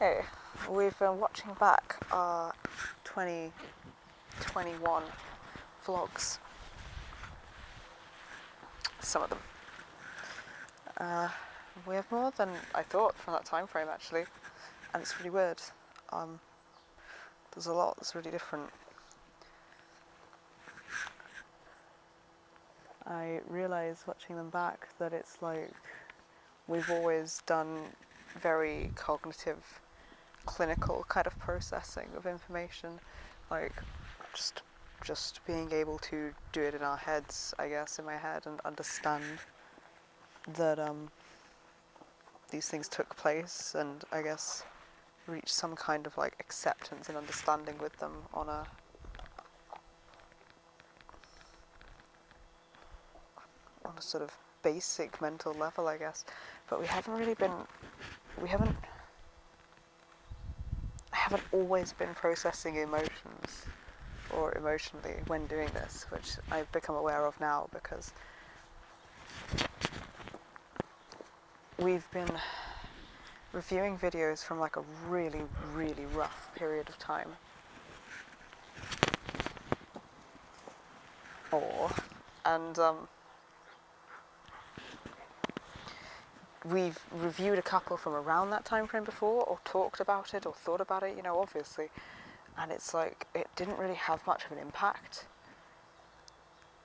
Hey, we've been watching back our 2021 vlogs. Some of them. We have more than I thought from that time frame, actually, and it's really weird. There's a lot that's really different. I realise watching them back that it's like we've always done very cognitive, clinical kind of processing of information, like just being able to do it in our heads, I guess, in my head, and understand that these things took place, and I guess reach some kind of like acceptance and understanding with them on a sort of basic mental level, I guess. But I haven't always been processing emotions or emotionally when doing this, which I've become aware of now because we've been reviewing videos from like a really, really rough period of time. We've reviewed a couple from around that time frame before, or talked about it, or thought about it, obviously. And it's like, it didn't really have much of an impact.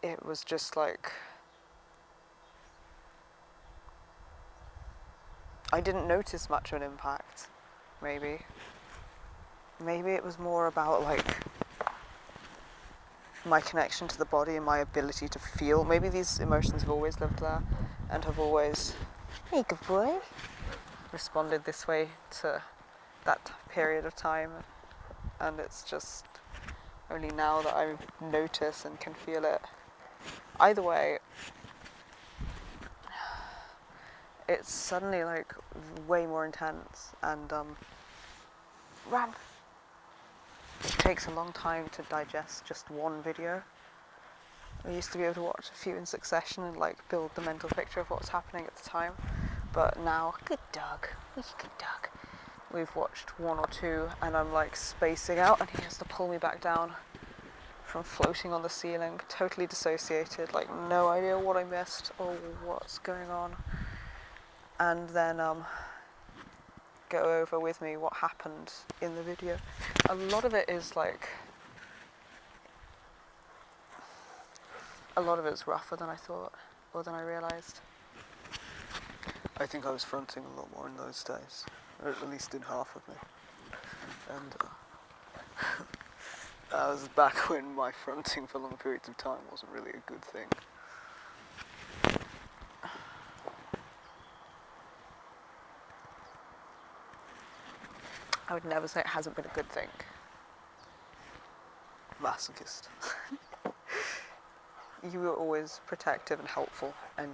It was just like, I didn't notice much of an impact, maybe. Maybe it was more about like my connection to the body and my ability to feel. Maybe these emotions have always lived there and have always, hey good boy, responded this way to that period of time. And it's just only now that I notice and can feel it. Either way, it's suddenly like way more intense, and run. It takes a long time to digest just one video. I used to be able to watch a few in succession and like build the mental picture of what's happening at the time. But now, good dog, where's your good dog? We've watched one or two and I'm like spacing out, and he has to pull me back down from floating on the ceiling, totally dissociated, like no idea what I missed or what's going on. And then go over with me what happened in the video. A lot of it is like, a lot of it's rougher than I thought, or than I realised. I think I was fronting a lot more in those days, or at least in half of me. And that was back when my fronting for long periods of time wasn't really a good thing. I would never say it hasn't been a good thing. Masochist. You were always protective and helpful and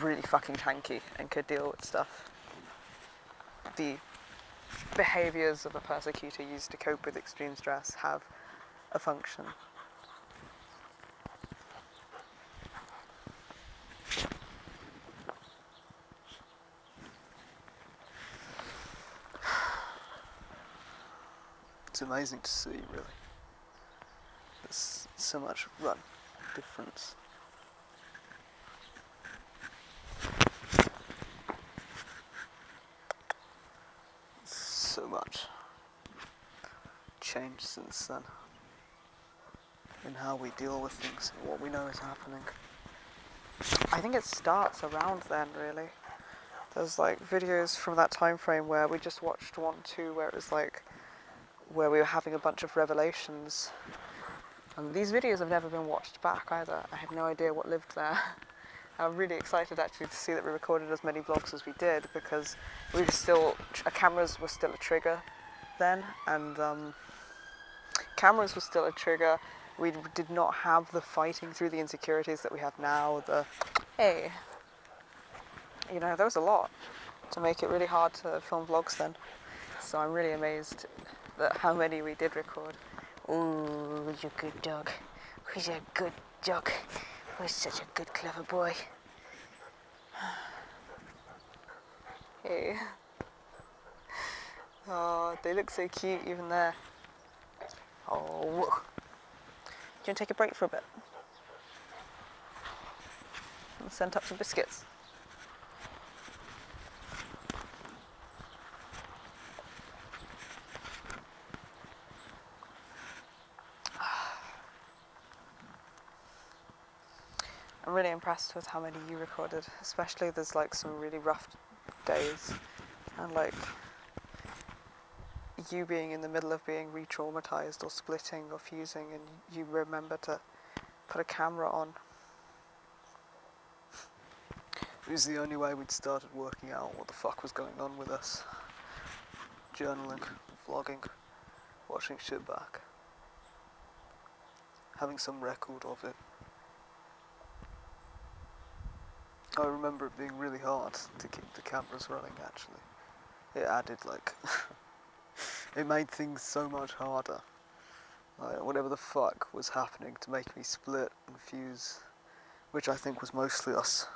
really fucking tanky and could deal with stuff. The behaviours of a persecutor used to cope with extreme stress have a function. It's amazing to see, really. There's so much difference. So much changed since then in how we deal with things and what we know is happening. I think it starts around then, really. There's like videos from that time frame where we just watched 1, 2, where it was like, where we were having a bunch of revelations. And these videos have never been watched back either. I have no idea what lived there. I'm really excited actually to see that we recorded as many vlogs as we did, because we were still, cameras were still a trigger then, and cameras were still a trigger. We did not have the fighting through the insecurities that we have now. There was a lot to make it really hard to film vlogs then. So I'm really amazed at how many we did record. Ooh, you're a good dog. Who's a good dog? Who's such a good, clever boy? Hey. Oh, they look so cute even there. Oh. Do you want to take a break for a bit? And send up some biscuits. I'm really impressed with how many you recorded, especially there's like some really rough days and like you being in the middle of being re-traumatized or splitting or fusing and you remember to put a camera on. It was the only way we'd started working out what the fuck was going on with us. Journaling, vlogging, watching shit back, having some record of it. I remember it being really hard to keep the cameras running, actually. It added, like, it made things so much harder. Like, whatever the fuck was happening to make me split and fuse, which I think was mostly us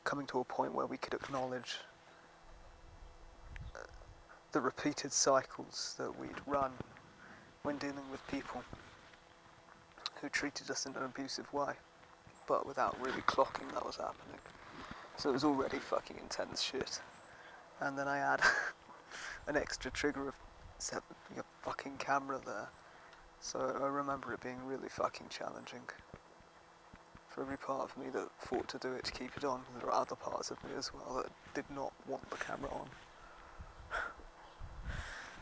coming to a point where we could acknowledge the repeated cycles that we'd run when dealing with people who treated us in an abusive way, but without really clocking that was happening. So it was already fucking intense shit. And then I add an extra trigger of having a fucking camera there. So I remember it being really fucking challenging. For every part of me that fought to do it, to keep it on, there are other parts of me as well that did not want the camera on.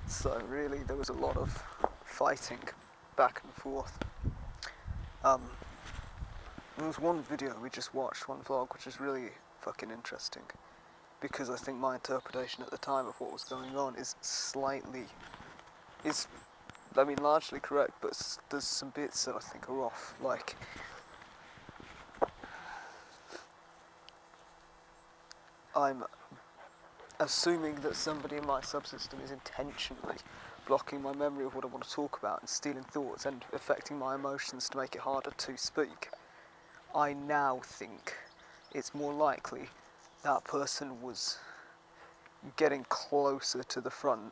So really there was a lot of fighting back and forth. There was one video we just watched, one vlog, which is really fucking interesting, because I think my interpretation at the time of what was going on is largely correct, but there's some bits that I think are off. Like, I'm assuming that somebody in my subsystem is intentionally blocking my memory of what I want to talk about and stealing thoughts and affecting my emotions to make it harder to speak. I now think it's more likely that person was getting closer to the front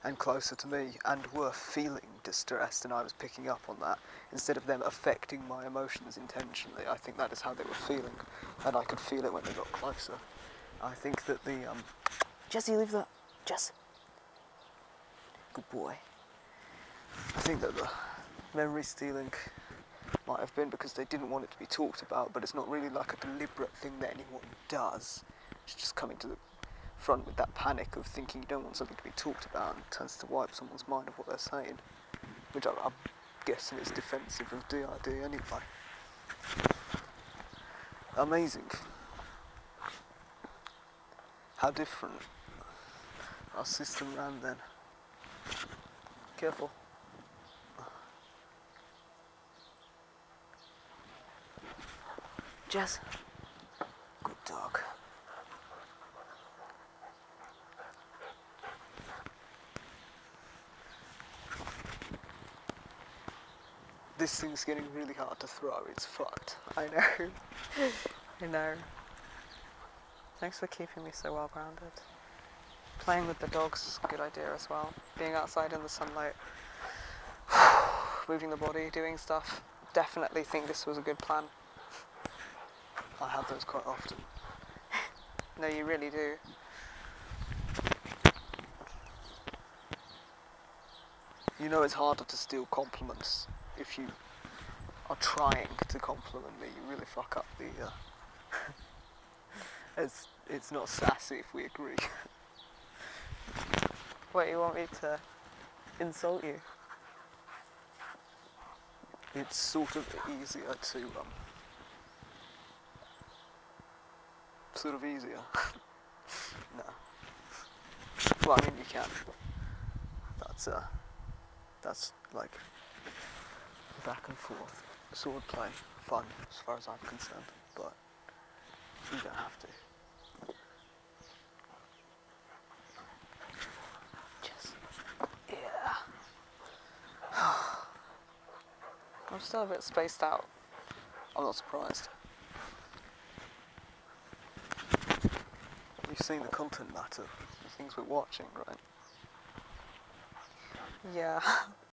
and closer to me and were feeling distressed, and I was picking up on that instead of them affecting my emotions intentionally. I think that is how they were feeling, and I could feel it when they got closer. I think that the Jesse, leave that. Jess, good boy. I think that the memory stealing might have been because they didn't want it to be talked about, but it's not really like a deliberate thing that anyone does. It's just coming to the front with that panic of thinking you don't want something to be talked about, and tends to wipe someone's mind of what they're saying, which I'm guessing is defensive of DID anyway. Amazing how different our system ran then. Careful. Jess, good dog. This thing's getting really hard to throw, it's fucked. I know. I know. Thanks for keeping me so well grounded. Playing with the dogs is a good idea as well. Being outside in the sunlight, moving the body, doing stuff. Definitely think this was a good plan. I have those quite often. No, you really do. You know it's harder to steal compliments if you are trying to compliment me. You really fuck up the... It's not sassy if we agree. What, you want me to insult you? It's sort of easier to... Sort of easier. No. Well, I mean, you can. That's like back and forth sword play fun as far as I'm concerned, but you don't have to. Just, yeah. I'm still a bit spaced out. I'm not surprised. You've seen the content matter, the things we're watching, right? Yeah.